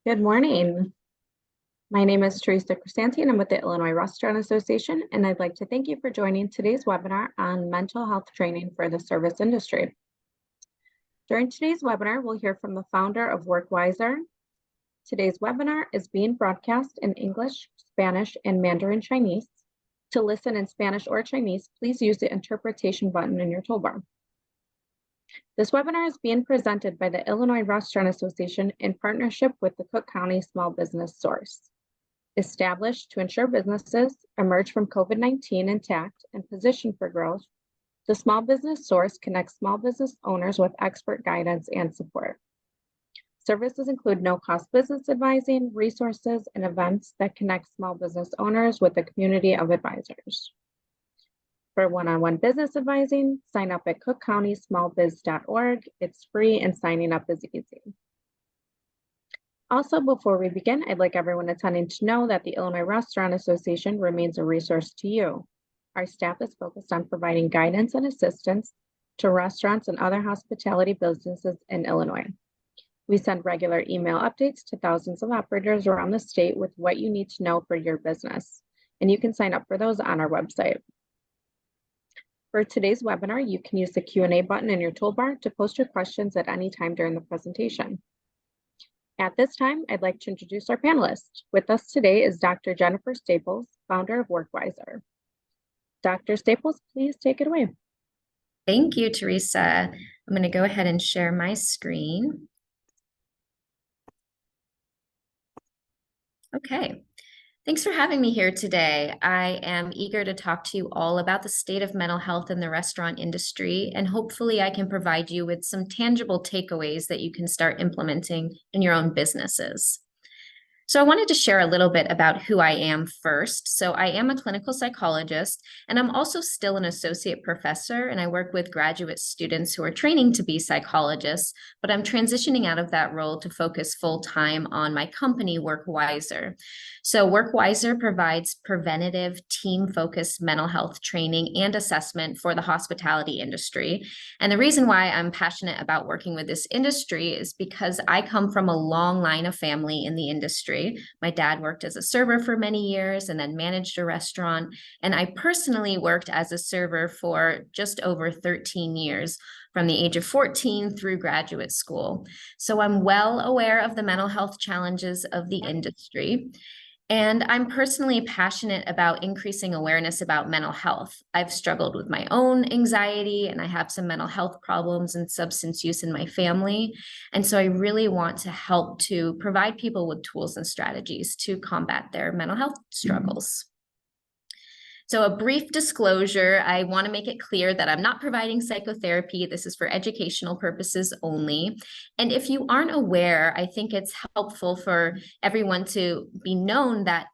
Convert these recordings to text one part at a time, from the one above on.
Good morning. My name is Teresa Crisanti, and I'm with the Illinois Restaurant Association, and I'd like to thank you for joining today's webinar on mental health training for the service industry. During today's webinar, we'll hear from the founder of WorkWiser. Today's webinar is being broadcast in English, Spanish, and Mandarin Chinese. To listen in Spanish or Chinese, please use the interpretation button in your toolbar. This webinar is being presented by the Illinois Restaurant Association in partnership with the Cook County Small Business Source. Established to ensure businesses emerge from COVID-19 intact and positioned for growth, the Small Business Source connects small business owners with expert guidance and support. Services include no-cost business advising, resources, and events that connect small business owners with a community of advisors. For one-on-one business advising, sign up at cookcountysmallbiz.org. It's free and signing up is easy. Also, before we begin, I'd like everyone attending to know that the Illinois Restaurant Association remains a resource to you. Our staff is focused on providing guidance and assistance to restaurants and other hospitality businesses in Illinois. We send regular email updates to thousands of operators around the state with what you need to know for your business, and you can sign up for those on our website. For today's webinar, you can use the Q&A button in your toolbar to post your questions at any time during the presentation. At this time, I'd like to introduce our panelists. With us today is Dr. Jennifer Staples, founder of WorkWiser. Dr. Staples, please take it away. Thank you, Teresa. I'm going to go ahead and share my screen. Okay. Thanks for having me here today. I am eager to talk to you all about the state of mental health in the restaurant industry, and hopefully I can provide you with some tangible takeaways that you can start implementing in your own businesses. So I wanted to share a little bit about who I am first. So I am a clinical psychologist, and I'm also still an associate professor, and I work with graduate students who are training to be psychologists, but I'm transitioning out of that role to focus full-time on my company, WorkWiser. So WorkWiser provides preventative, team-focused mental health training and assessment for the hospitality industry. And the reason why I'm passionate about working with this industry is because I come from a long line of family in the industry. My dad worked as a server for many years and then managed a restaurant. And I personally worked as a server for just over 13 years, from the age of 14 through graduate school. So I'm well aware of the mental health challenges of the industry. And I'm personally passionate about increasing awareness about mental health. I've struggled with my own anxiety, and I have some mental health problems and substance use in my family. And so I really want to help to provide people with tools and strategies to combat their mental health struggles. So a brief disclosure, I want to make it clear that I'm not providing psychotherapy. This is for educational purposes only. And if you aren't aware, I think it's helpful for everyone to be known that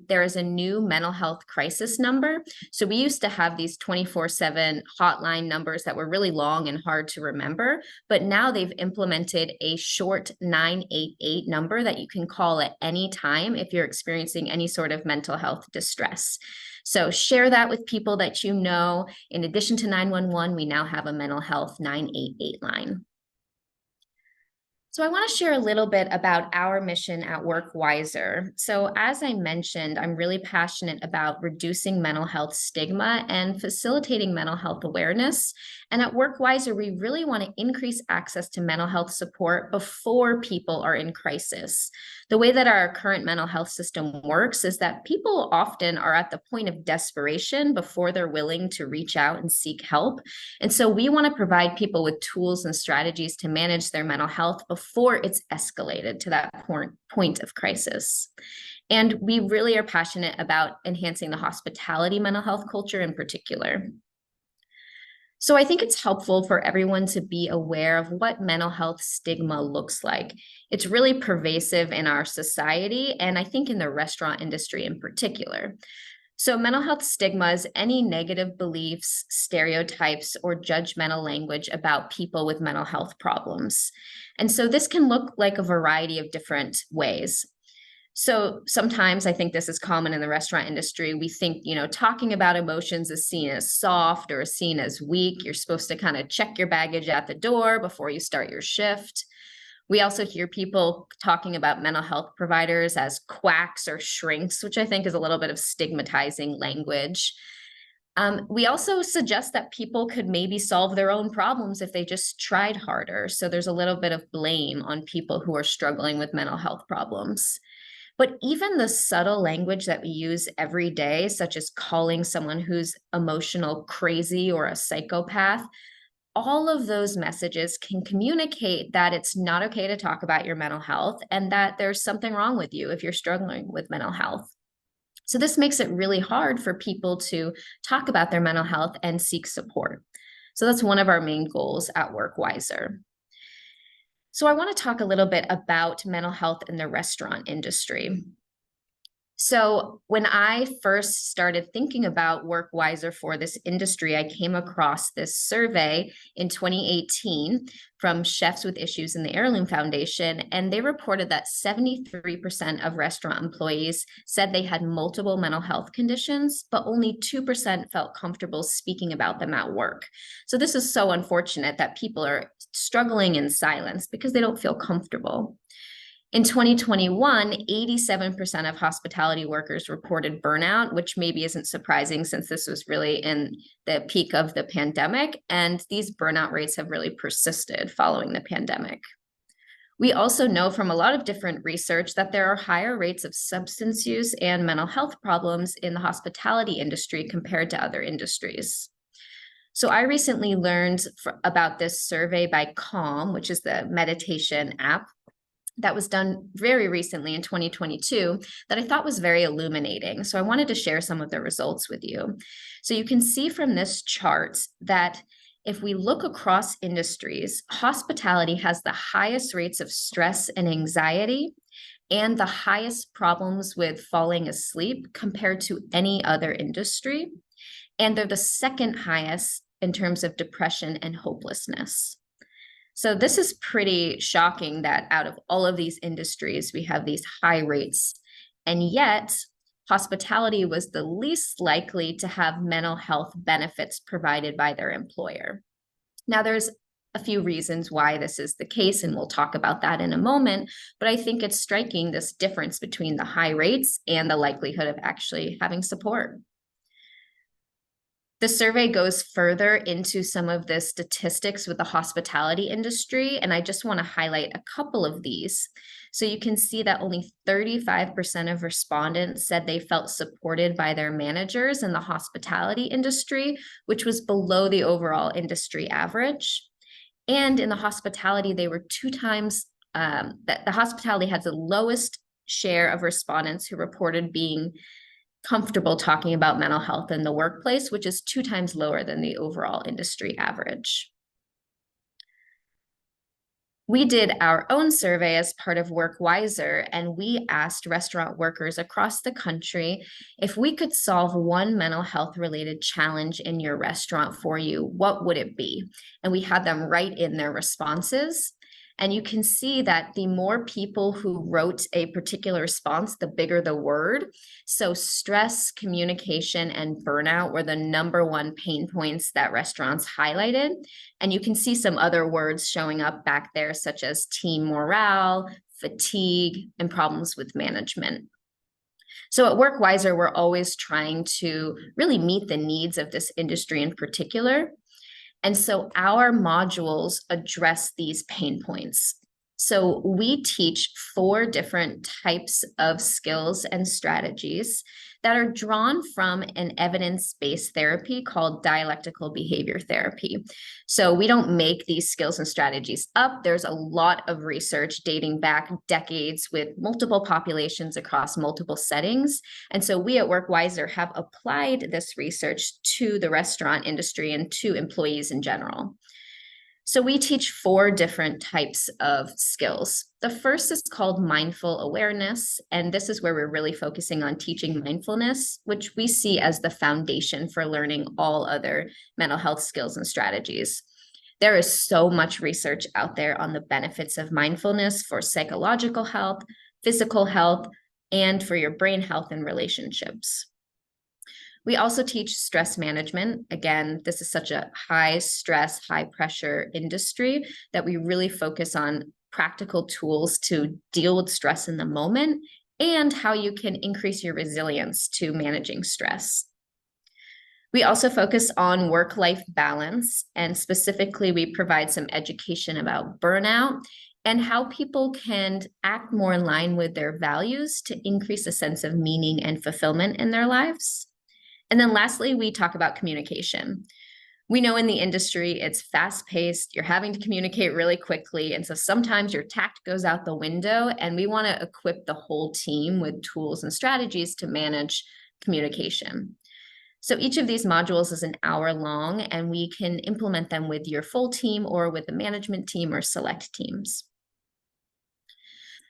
there is a new mental health crisis number. So we used to have these 24/7 hotline numbers that were really long and hard to remember, but now they've implemented a short 988 number that you can call at any time if you're experiencing any sort of mental health distress. So share that with people that you know. In addition to 911, we now have a mental health 988 line. So I want to share a little bit about our mission at WorkWiser. So as I mentioned, I'm really passionate about reducing mental health stigma and facilitating mental health awareness. And at WorkWiser, we really want to increase access to mental health support before people are in crisis. The way that our current mental health system works is that people often are at the point of desperation before they're willing to reach out and seek help. And so we want to provide people with tools and strategies to manage their mental health before it's escalated to that point of crisis. And we really are passionate about enhancing the hospitality mental health culture in particular. So I think it's helpful for everyone to be aware of what mental health stigma looks like. It's really pervasive in our society, and I think in the restaurant industry in particular. So mental health stigma is any negative beliefs, stereotypes, or judgmental language about people with mental health problems. And so this can look like a variety of different ways. So sometimes I think this is common in the restaurant industry. We think, talking about emotions is seen as soft or seen as weak. You're supposed to kind of check your baggage at the door before you start your shift. We also hear people talking about mental health providers as quacks or shrinks, which I think is a little bit of stigmatizing language. We also suggest that people could maybe solve their own problems if they just tried harder. So there's a little bit of blame on people who are struggling with mental health problems. But even the subtle language that we use every day, such as calling someone who's emotional crazy or a psychopath, all of those messages can communicate that it's not okay to talk about your mental health and that there's something wrong with you if you're struggling with mental health. So this makes it really hard for people to talk about their mental health and seek support. So that's one of our main goals at WorkWiser. So I want to talk a little bit about mental health in the restaurant industry. So when I first started thinking about WorkWiser for this industry, I came across this survey in 2018 from Chefs with Issues in the Heirloom Foundation, and they reported that 73% of restaurant employees said they had multiple mental health conditions, but only 2% felt comfortable speaking about them at work. So this is so unfortunate that people are struggling in silence because they don't feel comfortable. In 2021, 87% of hospitality workers reported burnout, which maybe isn't surprising since this was really in the peak of the pandemic, and these burnout rates have really persisted following the pandemic. We also know from a lot of different research that there are higher rates of substance use and mental health problems in the hospitality industry compared to other industries. So I recently learned about this survey by Calm, which is the meditation app that was done very recently in 2022 that I thought was very illuminating. So I wanted to share some of the results with you. So you can see from this chart that if we look across industries, hospitality has the highest rates of stress and anxiety and the highest problems with falling asleep compared to any other industry. And they're the second highest in terms of depression and hopelessness. So this is pretty shocking that out of all of these industries, we have these high rates. And yet, hospitality was the least likely to have mental health benefits provided by their employer. Now, there's a few reasons why this is the case, and we'll talk about that in a moment, but I think it's striking this difference between the high rates and the likelihood of actually having support. The survey goes further into some of the statistics with the hospitality industry, and I just want to highlight a couple of these. So you can see that only 35% of respondents said they felt supported by their managers in the hospitality industry, which was below the overall industry average. And in the hospitality, they were the hospitality had the lowest share of respondents who reported being comfortable talking about mental health in the workplace, which is 2 times lower than the overall industry average. We did our own survey as part of WorkWiser, and we asked restaurant workers across the country if we could solve one mental health related challenge in your restaurant for you, what would it be? And we had them write in their responses. And you can see that the more people who wrote a particular response, the bigger the word. So stress, communication, and burnout were the #1 pain points that restaurants highlighted. And you can see some other words showing up back there, such as team morale, fatigue, and problems with management. So at WorkWiser, we're always trying to really meet the needs of this industry in particular. And so our modules address these pain points. So we teach 4 different types of skills and strategies that are drawn from an evidence-based therapy called dialectical behavior therapy. So we don't make these skills and strategies up. There's a lot of research dating back decades with multiple populations across multiple settings. And so we at WorkWiser have applied this research to the restaurant industry and to employees in general. So we teach 4 different types of skills. The first is called mindful awareness, and this is where we're really focusing on teaching mindfulness, which we see as the foundation for learning all other mental health skills and strategies. There is so much research out there on the benefits of mindfulness for psychological health, physical health, and for your brain health and relationships. We also teach stress management. Again, this is such a high stress, high pressure industry that we really focus on practical tools to deal with stress in the moment, and how you can increase your resilience to managing stress. We also focus on work-life balance, and specifically, we provide some education about burnout and how people can act more in line with their values to increase a sense of meaning and fulfillment in their lives. And then lastly, we talk about communication. We know in the industry, it's fast-paced, you're having to communicate really quickly, and so sometimes your tact goes out the window, and we want to equip the whole team with tools and strategies to manage communication. So each of these modules is an hour long, and we can implement them with your full team or with the management team or select teams.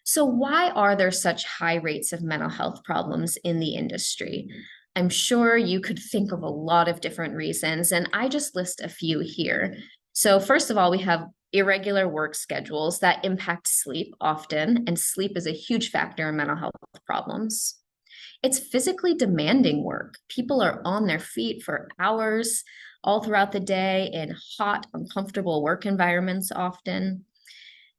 So why are there such high rates of mental health problems in the industry? I'm sure you could think of a lot of different reasons, and I just list a few here. So first of all, we have irregular work schedules that impact sleep often, and sleep is a huge factor in mental health problems. It's physically demanding work. People are on their feet for hours all throughout the day in hot, uncomfortable work environments often.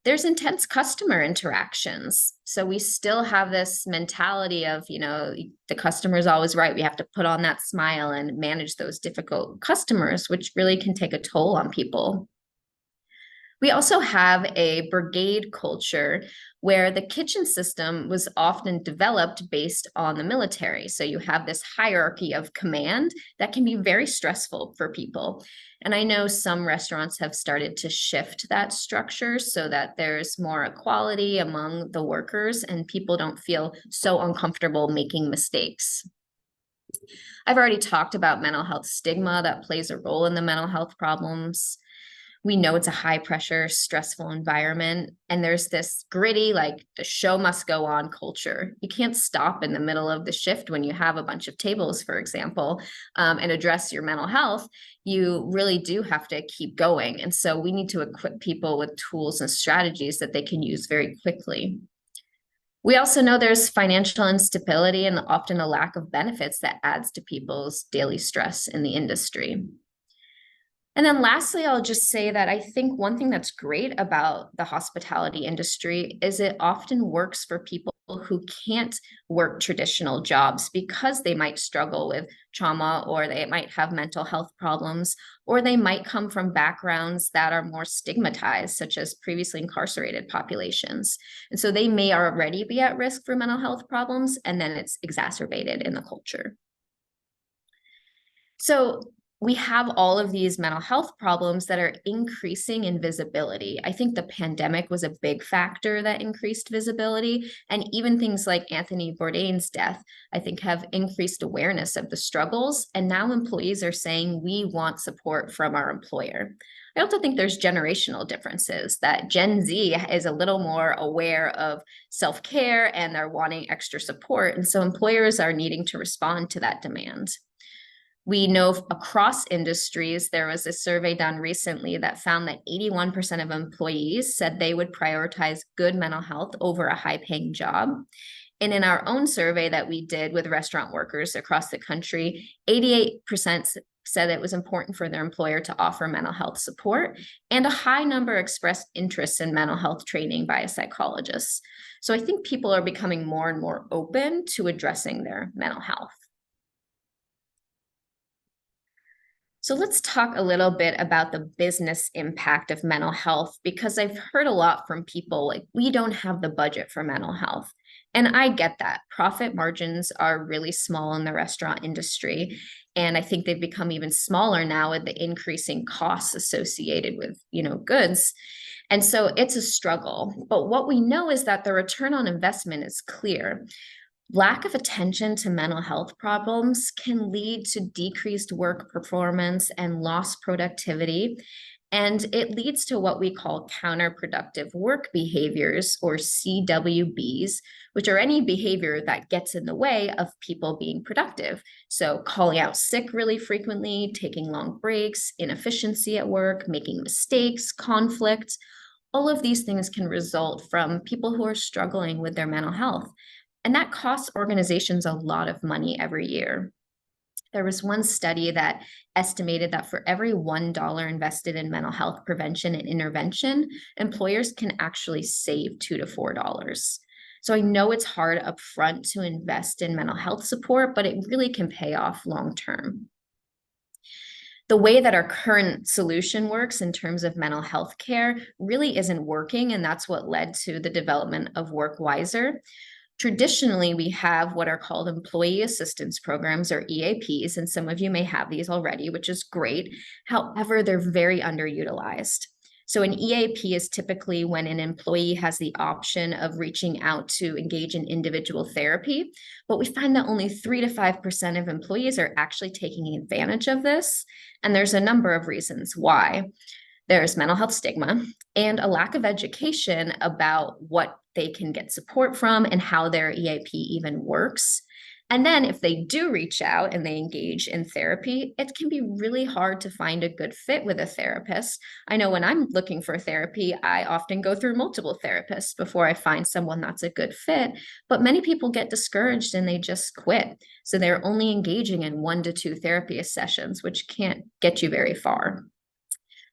There's intense customer interactions. So we still have this mentality of, the customer's always right. We have to put on that smile and manage those difficult customers, which really can take a toll on people. We also have a brigade culture where the kitchen system was often developed based on the military. So you have this hierarchy of command that can be very stressful for people. And I know some restaurants have started to shift that structure so that there's more equality among the workers and people don't feel so uncomfortable making mistakes. I've already talked about mental health stigma that plays a role in the mental health problems. We know it's a high pressure, stressful environment. And there's this gritty, like the show must go on culture. You can't stop in the middle of the shift when you have a bunch of tables, for example, and address your mental health. You really do have to keep going. And so we need to equip people with tools and strategies that they can use very quickly. We also know there's financial instability and often a lack of benefits that adds to people's daily stress in the industry. And then lastly, I'll just say that I think one thing that's great about the hospitality industry is it often works for people who can't work traditional jobs because they might struggle with trauma, or they might have mental health problems, or they might come from backgrounds that are more stigmatized, such as previously incarcerated populations. And so they may already be at risk for mental health problems, and then it's exacerbated in the culture. So we have all of these mental health problems that are increasing in visibility. I think the pandemic was a big factor that increased visibility. And even things like Anthony Bourdain's death, I think, have increased awareness of the struggles. And now employees are saying, we want support from our employer. I also think there's generational differences, that Gen Z is a little more aware of self-care and they're wanting extra support. And so employers are needing to respond to that demand. We know across industries, there was a survey done recently that found that 81% of employees said they would prioritize good mental health over a high-paying job. And in our own survey that we did with restaurant workers across the country, 88% said it was important for their employer to offer mental health support, and a high number expressed interest in mental health training by a psychologist. So I think people are becoming more and more open to addressing their mental health. So let's talk a little bit about the business impact of mental health, because I've heard a lot from people like, we don't have the budget for mental health. And I get that. Profit margins are really small in the restaurant industry. And I think they've become even smaller now with the increasing costs associated with, goods. And so it's a struggle. But what we know is that the return on investment is clear. Lack of attention to mental health problems can lead to decreased work performance and lost productivity. And it leads to what we call counterproductive work behaviors, or CWBs, which are any behavior that gets in the way of people being productive. So calling out sick really frequently, taking long breaks, inefficiency at work, making mistakes, conflict. All of these things can result from people who are struggling with their mental health. And that costs organizations a lot of money every year. There was one study that estimated that for every $1 invested in mental health prevention and intervention, employers can actually save $2 to $4. So I know it's hard upfront to invest in mental health support, but it really can pay off long term. The way that our current solution works in terms of mental health care really isn't working, and that's what led to the development of WorkWiser. Traditionally, we have what are called employee assistance programs, or EAPs, and some of you may have these already, which is great. However, they're very underutilized. So an EAP is typically when an employee has the option of reaching out to engage in individual therapy, but we find that only 3 to 5% of employees are actually taking advantage of this. And there's a number of reasons why. There's mental health stigma and a lack of education about what they can get support from and how their EAP even works. And then if they do reach out and they engage in therapy, it can be really hard to find a good fit with a therapist. I know when I'm looking for therapy, I often go through multiple therapists before I find someone that's a good fit, but many people get discouraged and they just quit. So they're only engaging in 1 to 2 therapy sessions, which can't get you very far.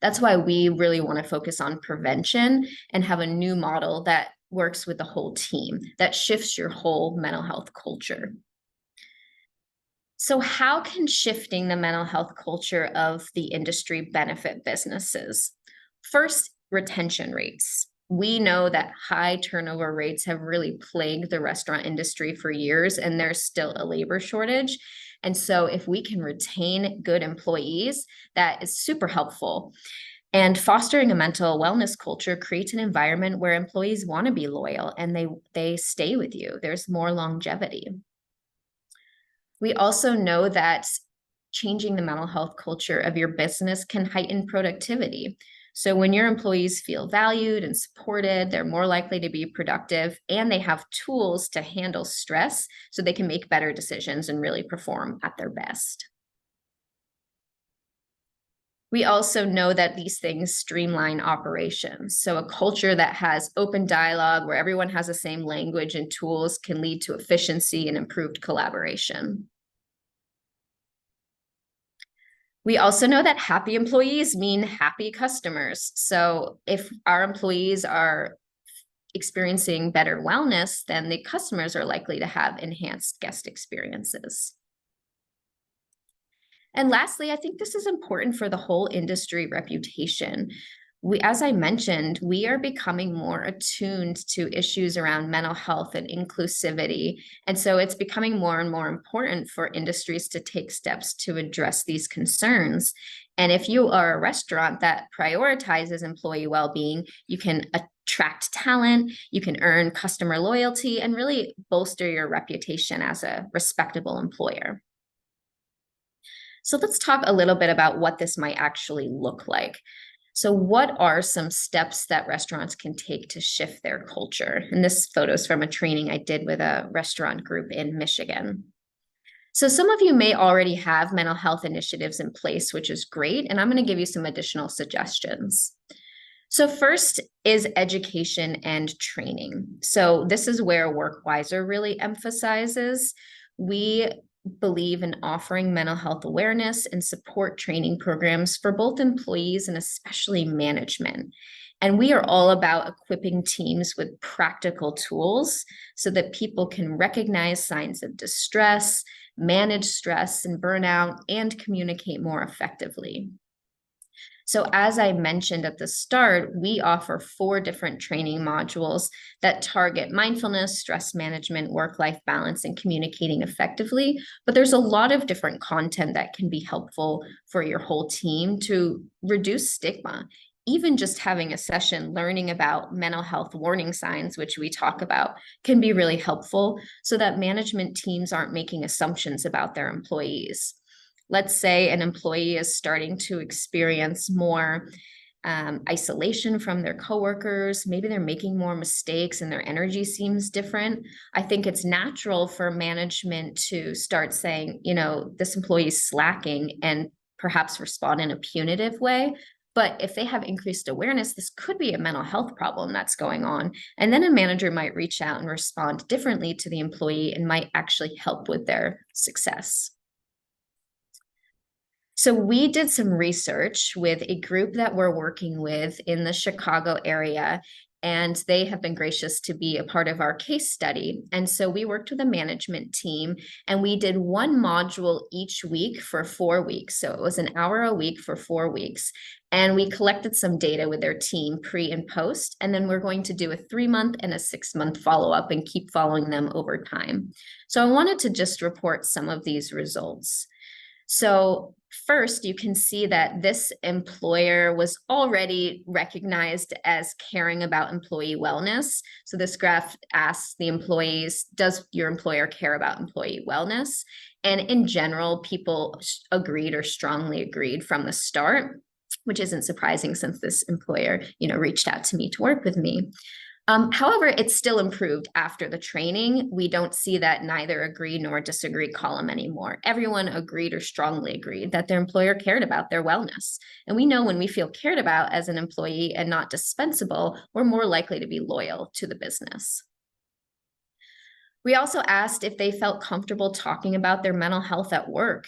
That's why we really want to focus on prevention and have a new model that works with the whole team, that shifts your whole mental health culture. So how can shifting the mental health culture of the industry benefit businesses? First, retention rates. We know that high turnover rates have really plagued the restaurant industry for years, and there's still a labor shortage. And so if we can retain good employees, that is super helpful. And fostering a mental wellness culture creates an environment where employees want to be loyal and they stay with you. There's more longevity. We also know that changing the mental health culture of your business can heighten productivity. So when your employees feel valued and supported, they're more likely to be productive, and they have tools to handle stress so they can make better decisions and really perform at their best. We also know that these things streamline operations. So a culture that has open dialogue where everyone has the same language and tools can lead to efficiency and improved collaboration. We also know that happy employees mean happy customers. So if our employees are experiencing better wellness, then the customers are likely to have enhanced guest experiences. And lastly, I think this is important for the whole industry reputation. As I mentioned, we are becoming more attuned to issues around mental health and inclusivity. And so it's becoming more and more important for industries to take steps to address these concerns. And if you are a restaurant that prioritizes employee well-being, you can attract talent, you can earn customer loyalty, and really bolster your reputation as a respectable employer. So let's talk a little bit about what this might actually look like. So what are some steps that restaurants can take to shift their culture? And this photo is from a training I did with a restaurant group in Michigan. So some of you may already have mental health initiatives in place, which is great. And I'm going to give you some additional suggestions. So first is education and training. So this is where WorkWiser really emphasizes. We believe in offering mental health awareness and support training programs for both employees and especially management. And we are all about equipping teams with practical tools so that people can recognize signs of distress, manage stress and burnout, and communicate more effectively. So as I mentioned at the start, we offer 4 different training modules that target mindfulness, stress management, work-life balance, and communicating effectively. But there's a lot of different content that can be helpful for your whole team to reduce stigma. Even just having a session learning about mental health warning signs, which we talk about, can be really helpful so that management teams aren't making assumptions about their employees. Let's say an employee is starting to experience more isolation from their coworkers. Maybe they're making more mistakes and their energy seems different. I think it's natural for management to start saying, this employee is slacking, and perhaps respond in a punitive way. But if they have increased awareness, this could be a mental health problem that's going on. And then a manager might reach out and respond differently to the employee and might actually help with their success. So we did some research with a group that we're working with in the Chicago area, and they have been gracious to be a part of our case study. And so we worked with a management team, and we did one module each week for 4 weeks. So it was an hour a week for 4 weeks. And we collected some data with their team pre and post. And then we're going to do a 3-month and a 6-month follow-up and keep following them over time. So I wanted to just report some of these results. So first, you can see that this employer was already recognized as caring about employee wellness. So this graph asks the employees, does your employer care about employee wellness? And in general, people agreed or strongly agreed from the start, which isn't surprising since this employer, reached out to me to work with me. However, it's still improved after the training. We don't see that neither agree nor disagree column anymore. Everyone agreed or strongly agreed that their employer cared about their wellness. And we know when we feel cared about as an employee and not dispensable, we're more likely to be loyal to the business. We also asked if they felt comfortable talking about their mental health at work.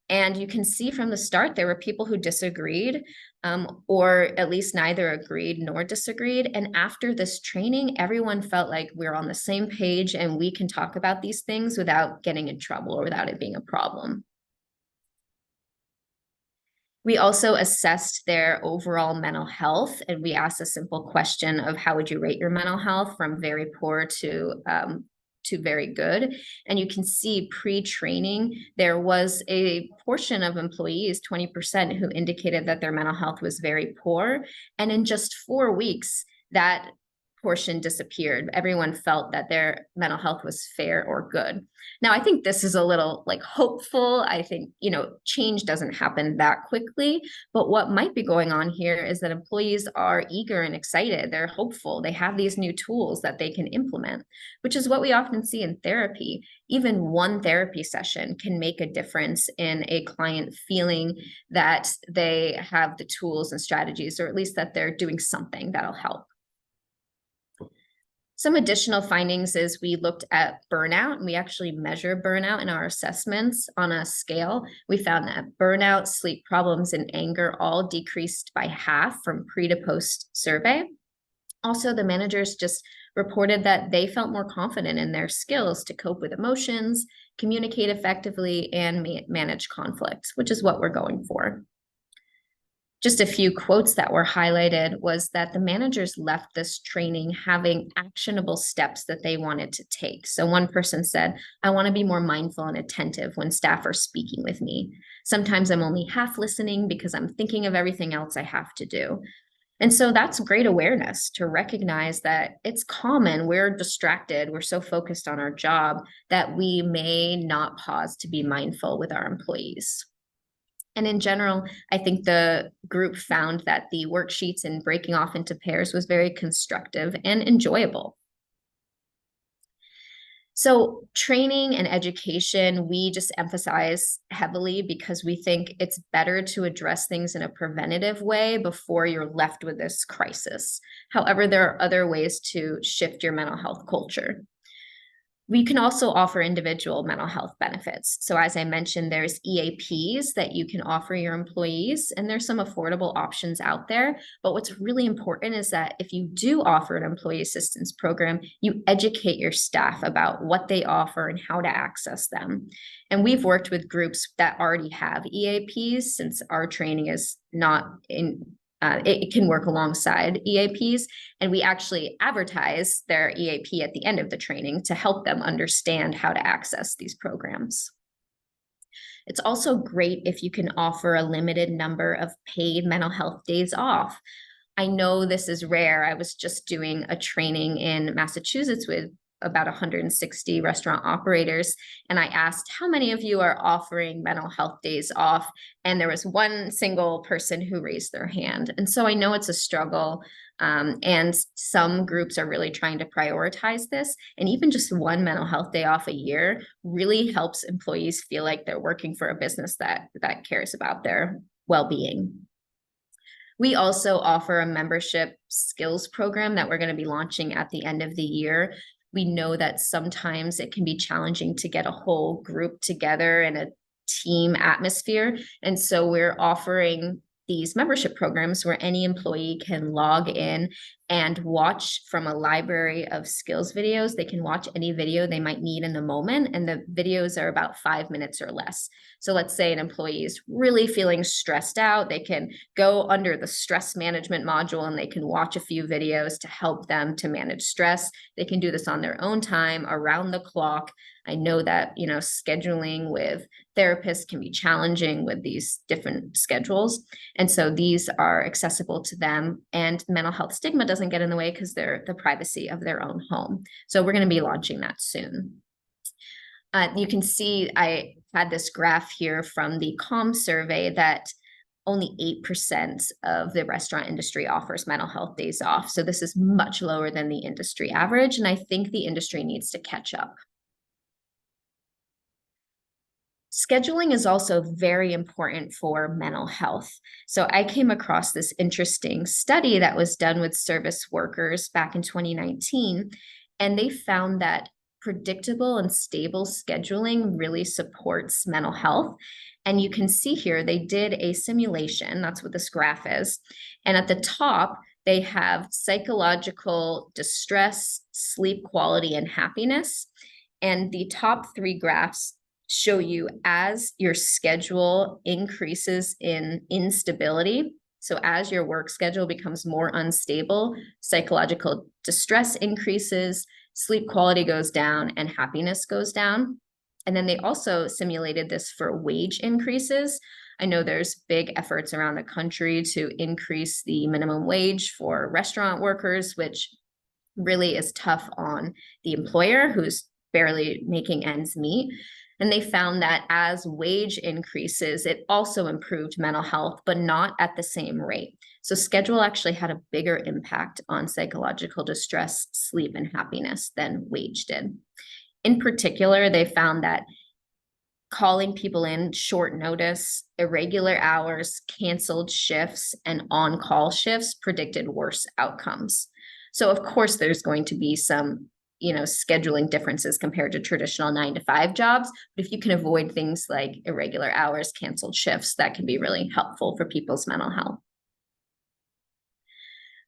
And you can see from the start, there were people who disagreed, or at least neither agreed nor disagreed. And after this training, everyone felt like we're on the same page and we can talk about these things without getting in trouble or without it being a problem. We also assessed their overall mental health, and we asked a simple question of how would you rate your mental health from very poor to very good. And you can see pre-training, there was a portion of employees, 20%, who indicated that their mental health was very poor. And in just 4 weeks, that portion disappeared. Everyone felt that their mental health was fair or good. Now, I think this is a little hopeful. I think, change doesn't happen that quickly, but what might be going on here is that employees are eager and excited. They're hopeful. They have these new tools that they can implement, which is what we often see in therapy. Even one therapy session can make a difference in a client feeling that they have the tools and strategies, or at least that they're doing something that'll help. Some additional findings is we looked at burnout, and we actually measure burnout in our assessments on a scale. We found that burnout, sleep problems, and anger all decreased by half from pre to post survey. Also, the managers just reported that they felt more confident in their skills to cope with emotions, communicate effectively, and manage conflict, which is what we're going for. Just a few quotes that were highlighted was that the managers left this training having actionable steps that they wanted to take. So one person said, I want to be more mindful and attentive when staff are speaking with me. Sometimes I'm only half listening because I'm thinking of everything else I have to do. And so that's great awareness to recognize that it's common. We're distracted. We're so focused on our job that we may not pause to be mindful with our employees. And in general, I think the group found that the worksheets and breaking off into pairs was very constructive and enjoyable. So training and education, we just emphasize heavily because we think it's better to address things in a preventative way before you're left with this crisis. However, there are other ways to shift your mental health culture. We can also offer individual mental health benefits. So as I mentioned, there's EAPs that you can offer your employees, and there's some affordable options out there. But what's really important is that if you do offer an employee assistance program, you educate your staff about what they offer and how to access them. And we've worked with groups that already have EAPs, since our training is not in it can work alongside EAPs, and we actually advertise their EAP at the end of the training to help them understand how to access these programs. It's also great if you can offer a limited number of paid mental health days off. I know this is rare. I was just doing a training in Massachusetts with about 160 restaurant operators. And I asked, how many of you are offering mental health days off? And there was one single person who raised their hand. And so I know it's a struggle. And some groups are really trying to prioritize this. And even just one mental health day off a year really helps employees feel like they're working for a business that cares about their well-being. We also offer a membership skills program that we're going to be launching at the end of the year. We know that sometimes it can be challenging to get a whole group together and a team atmosphere. And so we're offering these membership programs where any employee can log in and watch from a library of skills videos. They can watch any video they might need in the moment, and the videos are about 5 minutes or less. So let's say an employee is really feeling stressed out. They can go under the stress management module and they can watch a few videos to help them to manage stress. They can do this on their own time, around the clock. I know that, scheduling with therapists can be challenging with these different schedules. And so these are accessible to them, and mental health stigma doesn't get in the way because they're the privacy of their own home. So we're going to be launching that soon. You can see I had this graph here from the CALM survey that only 8% of the restaurant industry offers mental health days off. So this is much lower than the industry average, and I think the industry needs to catch up. Scheduling is also very important for mental health. So I came across this interesting study that was done with service workers back in 2019, and they found that predictable and stable scheduling really supports mental health. And you can see here, they did a simulation. That's what this graph is. And at the top, they have psychological distress, sleep quality, and happiness. And the top 3 graphs show you as your schedule increases in instability. So as your work schedule becomes more unstable, psychological distress increases, sleep quality goes down, and happiness goes down. And then they also simulated this for wage increases. I know there's big efforts around the country to increase the minimum wage for restaurant workers, which really is tough on the employer who's barely making ends meet. And they found that as wage increases, it also improved mental health, but not at the same rate. So schedule actually had a bigger impact on psychological distress, sleep, and happiness than wage did. In particular, they found that calling people in short notice, irregular hours, canceled shifts, and on-call shifts predicted worse outcomes. So of course, there's going to be some scheduling differences compared to traditional 9-to-5 jobs. But if you can avoid things like irregular hours, canceled shifts, that can be really helpful for people's mental health.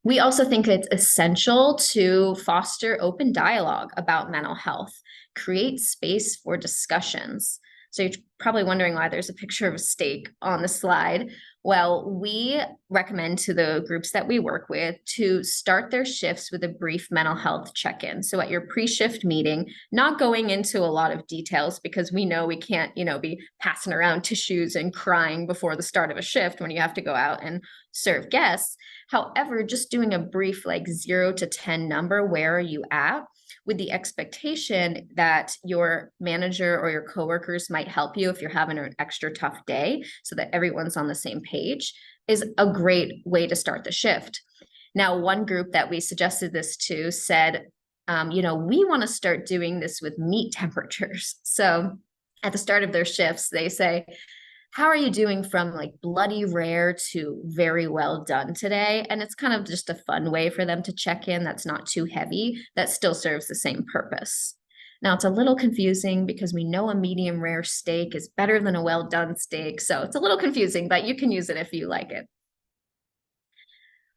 We also think it's essential to foster open dialogue about mental health, create space for discussions. So you're probably wondering why there's a picture of a steak on the slide. Well, we recommend to the groups that we work with to start their shifts with a brief mental health check-in. So at your pre-shift meeting, not going into a lot of details because we know we can't, be passing around tissues and crying before the start of a shift when you have to go out and serve guests. However, just doing a brief 0 to 10 number, where are you at? With the expectation that your manager or your coworkers might help you if you're having an extra tough day, so that everyone's on the same page, is a great way to start the shift. Now, one group that we suggested this to said, we want to start doing this with meat temperatures. So at the start of their shifts, they say, how are you doing from bloody rare to very well done today? And it's kind of just a fun way for them to check in that's not too heavy, that still serves the same purpose. Now, it's a little confusing because we know a medium rare steak is better than a well done steak. So it's a little confusing, but you can use it if you like it.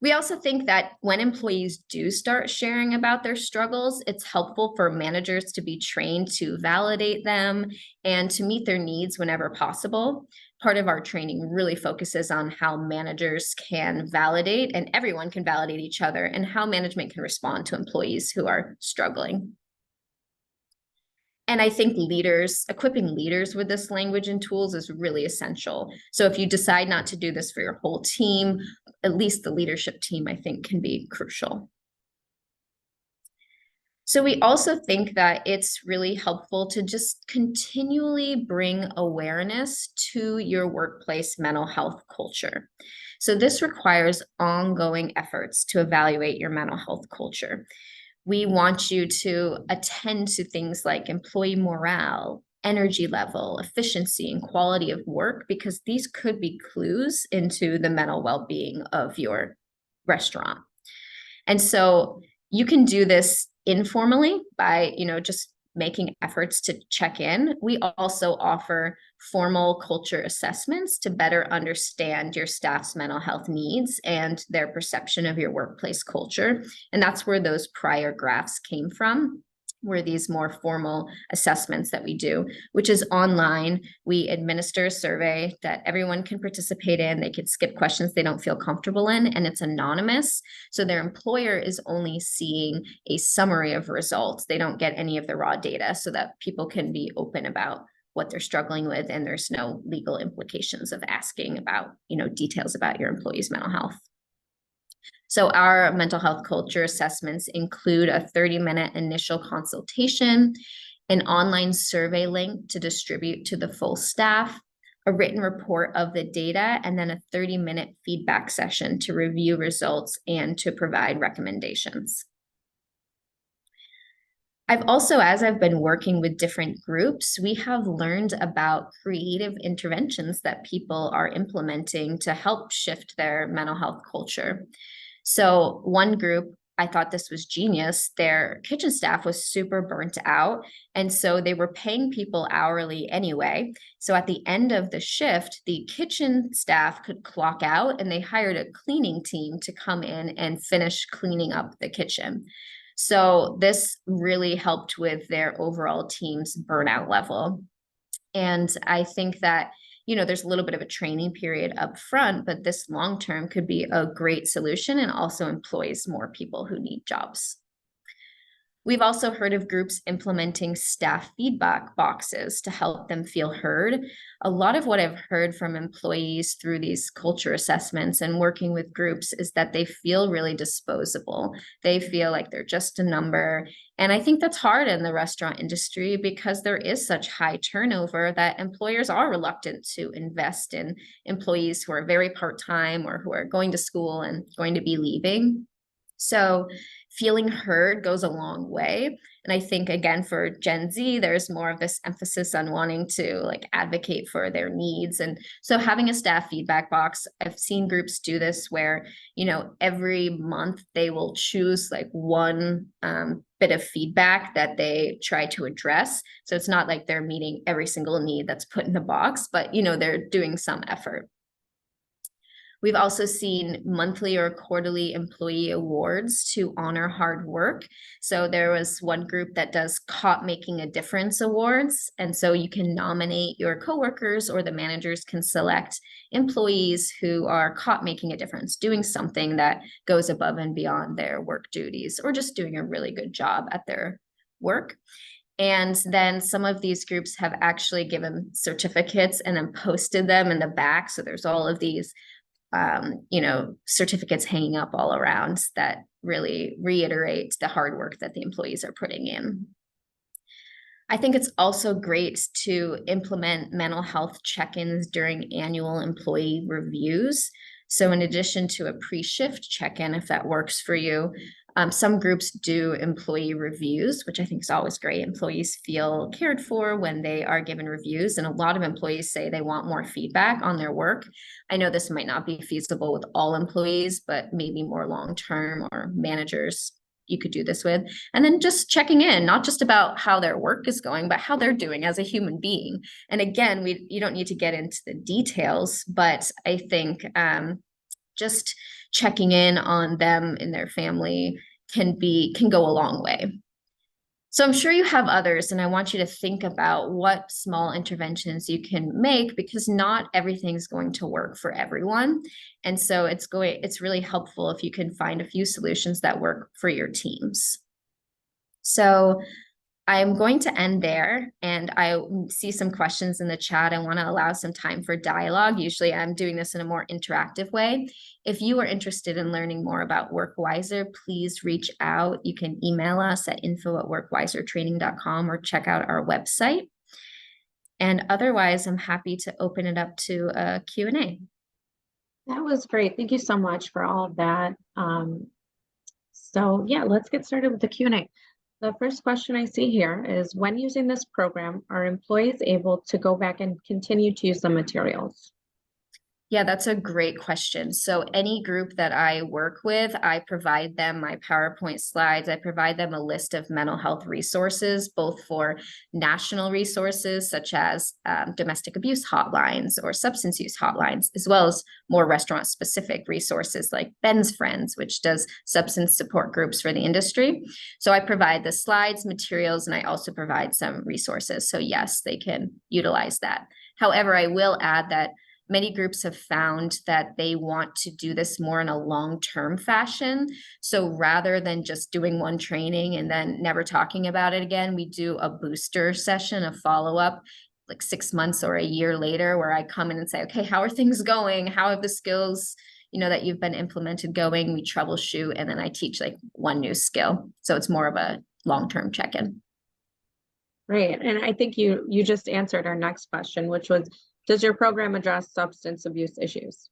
We also think that when employees do start sharing about their struggles, it's helpful for managers to be trained to validate them and to meet their needs whenever possible. Part of our training really focuses on how managers can validate, and everyone can validate each other, and how management can respond to employees who are struggling. And I think equipping leaders with this language and tools is really essential. So if you decide not to do this for your whole team, at least the leadership team, I think, can be crucial. So we also think that it's really helpful to just continually bring awareness to your workplace mental health culture. So this requires ongoing efforts to evaluate your mental health culture. We want you to attend to things like employee morale, energy level, efficiency, and quality of work, because these could be clues into the mental well-being of your restaurant. And so you can do this informally by, just making efforts to check in, we also offer formal culture assessments to better understand your staff's mental health needs and their perception of your workplace culture. And that's where those prior graphs came from, were these more formal assessments that we do, which is online. We administer a survey that everyone can participate in. They can skip questions they don't feel comfortable in, and it's anonymous. So their employer is only seeing a summary of results. They don't get any of the raw data, so that people can be open about what they're struggling with, and there's no legal implications of asking about, details about your employee's mental health. So our mental health culture assessments include a 30-minute initial consultation, an online survey link to distribute to the full staff, a written report of the data, and then a 30-minute feedback session to review results and to provide recommendations. As I've been working with different groups, we have learned about creative interventions that people are implementing to help shift their mental health culture. So one group, I thought this was genius. Their kitchen staff was super burnt out, and so they were paying people hourly anyway. So at the end of the shift, the kitchen staff could clock out, and they hired a cleaning team to come in and finish cleaning up the kitchen. So this really helped with their overall team's burnout level. And I think that there's a little bit of a training period up front, but this long-term could be a great solution and also employs more people who need jobs. We've also heard of groups implementing staff feedback boxes to help them feel heard. A lot of what I've heard from employees through these culture assessments and working with groups is that they feel really disposable. They feel like they're just a number. And I think that's hard in the restaurant industry because there is such high turnover that employers are reluctant to invest in employees who are very part-time or who are going to school and going to be leaving. So feeling heard goes a long way. And I think, again, for Gen Z, there's more of this emphasis on wanting to advocate for their needs. And so having a staff feedback box, I've seen groups do this where, every month they will choose one bit of feedback that they try to address. So it's not like they're meeting every single need that's put in the box, but, they're doing some effort. We've also seen monthly or quarterly employee awards to honor hard work. So there was one group that does Caught Making a Difference awards. And so you can nominate your coworkers, or the managers can select employees who are caught making a difference, doing something that goes above and beyond their work duties, or just doing a really good job at their work. And then some of these groups have actually given certificates and then posted them in the back. So there's all of these certificates hanging up all around that really reiterate the hard work that the employees are putting in. I think it's also great to implement mental health check-ins during annual employee reviews. So in addition to a pre-shift check-in, if that works for you, some groups do employee reviews, which I think is always great. Employees feel cared for when they are given reviews, and a lot of employees say they want more feedback on their work. I know this might not be feasible with all employees, but maybe more long-term or managers you could do this with. And then just checking in, not just about how their work is going, but how they're doing as a human being. And again, you don't need to get into the details, but I think just checking in on them and their family can go a long way. So I'm sure you have others, and I want you to think about what small interventions you can make, because not everything's going to work for everyone. And so it's really helpful if you can find a few solutions that work for your teams. So I'm going to end there, and I see some questions in the chat. I want to allow some time for dialogue. Usually I'm doing this in a more interactive way. If you are interested in learning more about WorkWiser, please reach out. You can email us at info@workwisertraining.com or check out our website. And otherwise, I'm happy to open it up to a Q&A. That was great. Thank you so much for all of that. So yeah, let's get started with the Q&A. The first question I see here is, when using this program, are employees able to go back and continue to use the materials? Yeah, that's a great question. So any group that I work with, I provide them my PowerPoint slides. I provide them a list of mental health resources, both for national resources such as domestic abuse hotlines or substance use hotlines, as well as more restaurant specific resources like Ben's Friends, which does substance support groups for the industry. So I provide the slides, materials, and I also provide some resources. So yes, they can utilize that. However, I will add that many groups have found that they want to do this more in a long-term fashion. So rather than just doing one training and then never talking about it again, we do a booster session, a follow-up, like 6 months or a year later, where I come in and say, okay, how are things going? How have the skills, that you've been implemented going? We troubleshoot, and then I teach like one new skill. So it's more of a long-term check-in. Right. And I think you just answered our next question, which was, does your program address substance abuse issues?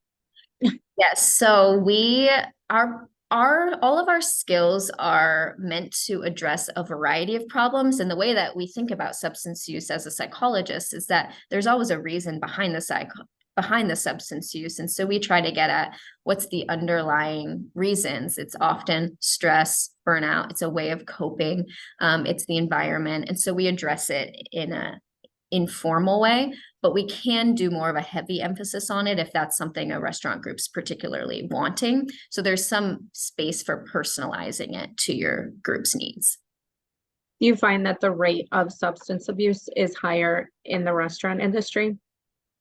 Yes, so we are all of our skills are meant to address a variety of problems. And the way that we think about substance use as a psychologist is that there's always a reason behind the substance use. And so we try to get at what's the underlying reasons. It's often stress, burnout, it's a way of coping, it's the environment. And so we address it in a informal way, but we can do more of a heavy emphasis on it if that's something a restaurant group's particularly wanting. So there's some space for personalizing it to your group's needs. Do you find that the rate of substance abuse is higher in the restaurant industry?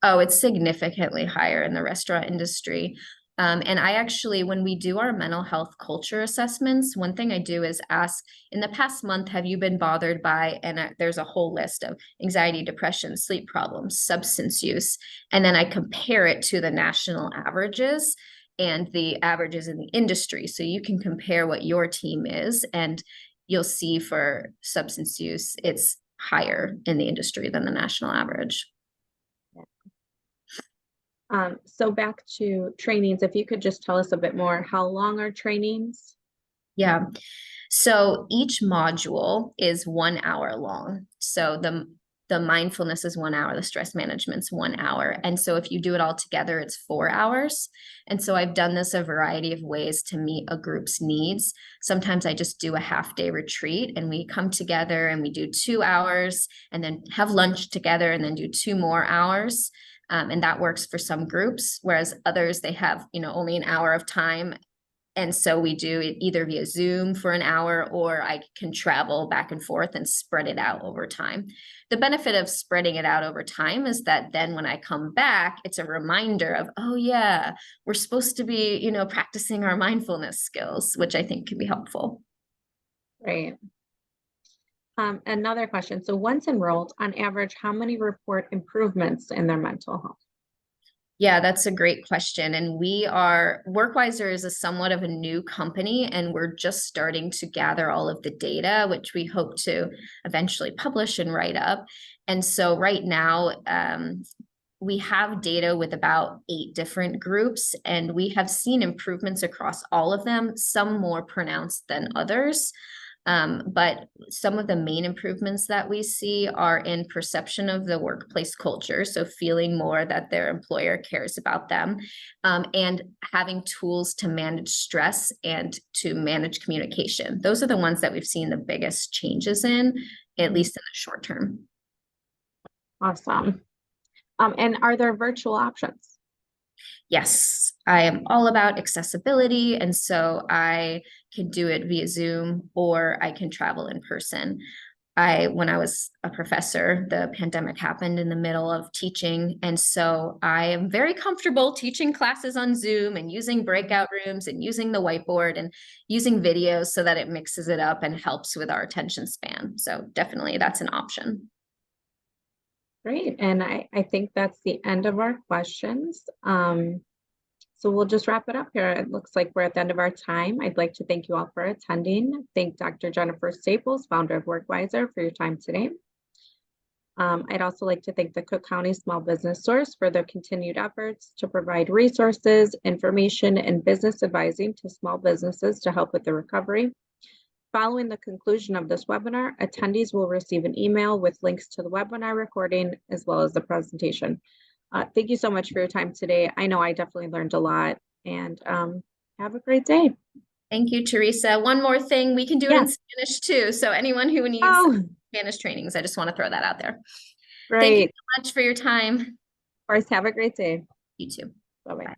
Oh, it's significantly higher in the restaurant industry. And I actually, when we do our mental health culture assessments, one thing I do is ask, in the past month, have you been bothered by, and there's a whole list of anxiety, depression, sleep problems, substance use, and then I compare it to the national averages and the averages in the industry. So you can compare what your team is, and you'll see for substance use, it's higher in the industry than the national average. So back to trainings, if you could just tell us a bit more, how long are trainings? Yeah. So each module is 1 hour long. So the mindfulness is 1 hour, the stress management's 1 hour. And so if you do it all together, it's 4 hours. And so I've done this a variety of ways to meet a group's needs. Sometimes I just do a half-day retreat and we come together and we do 2 hours and then have lunch together and then do 2 more hours. And that works for some groups, whereas others, they have, only an hour of time. And so we do it either via Zoom for an hour, or I can travel back and forth and spread it out over time. The benefit of spreading it out over time is that then when I come back, it's a reminder of, oh yeah, we're supposed to be, practicing our mindfulness skills, which I think can be helpful. Right. Another question. So once enrolled, on average, how many report improvements in their mental health? Yeah, that's a great question. And Workwiser is a somewhat of a new company, and we're just starting to gather all of the data, which we hope to eventually publish and write up. And so right now, we have data with about 8 different groups, and we have seen improvements across all of them, some more pronounced than others. But some of the main improvements that we see are in perception of the workplace culture. So feeling more that their employer cares about them, and having tools to manage stress and to manage communication. Those are the ones that we've seen the biggest changes in, at least in the short term. Awesome. And are there virtual options? Yes, I am all about accessibility. And so I can do it via Zoom, or I can travel in person. When I was a professor, the pandemic happened in the middle of teaching. And so I am very comfortable teaching classes on Zoom and using breakout rooms and using the whiteboard and using videos so that it mixes it up and helps with our attention span. So definitely that's an option. Great. And I think that's the end of our questions. So we'll just wrap it up here. It looks like we're at the end of our time. I'd like to thank you all for attending. Thank Dr. Jennifer Staples, founder of Workwiser, for your time today. I'd also like to thank the Cook County Small Business Source for their continued efforts to provide resources, information, and business advising to small businesses to help with the recovery. Following the conclusion of this webinar, attendees will receive an email with links to the webinar recording as well as the presentation. Thank you so much for your time today. I know I definitely learned a lot, and have a great day. Thank you, Teresa. One more thing, we can do it Yeah. in Spanish too. So anyone who needs Oh, Spanish trainings, I just want to throw that out there. Thank you great. so much for your time. Of course, have a great day. You too. Bye-bye. Bye.